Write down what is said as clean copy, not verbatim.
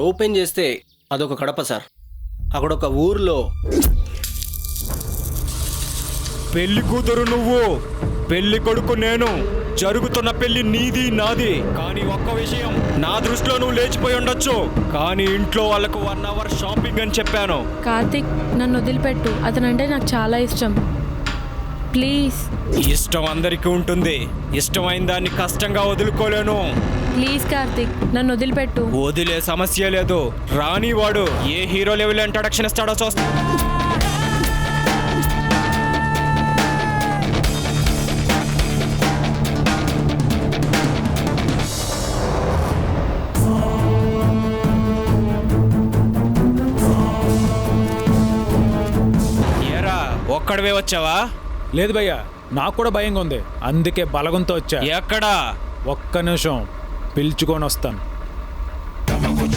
Open చేస్తే అదొక Kadapa sir. అక్కడ ఒక ఊర్లో పెళ్లి కూతురు నువ్వు, పెళ్లి కొడుకు నేను. జరుగుతున్న పెళ్లి నీది నాది. కానీ ఒక్క విషయం, నా దృష్టిలో నువ్వు లేచిపోయి ఉండొచ్చు, కానీ ఇంట్లో వాళ్ళకు 1 అవర్ షాపింగ్ అని చెప్పాను. కార్తిక్, నన్ను వదిలిపెట్టు. అతనంటే నాకు చాలా ఇష్టం. ప్లీజ్. ఇష్టం అందరికీ ఉంటుంది, ఇష్టమైన దాన్ని కష్టంగా వదులుకోలేను. ప్లీజ్ కార్తిక్, నన్ను వదిలిపెట్టు. వదిలే సమస్య లేదు. రాని వాడు ఏ హీరో లెవెల్ ఇంట్రడక్షన్ ఇస్తాడో చూస్తా. ఏరా, ఒక్కడవే వచ్చావా? లేదు భయ్యా, నాకు కూడా భయంగా ఉంది, అందుకే బలగంతో వచ్చా. ఎక్కడా? ఒక్క నిమిషం పిలుచుకొని వస్తాను.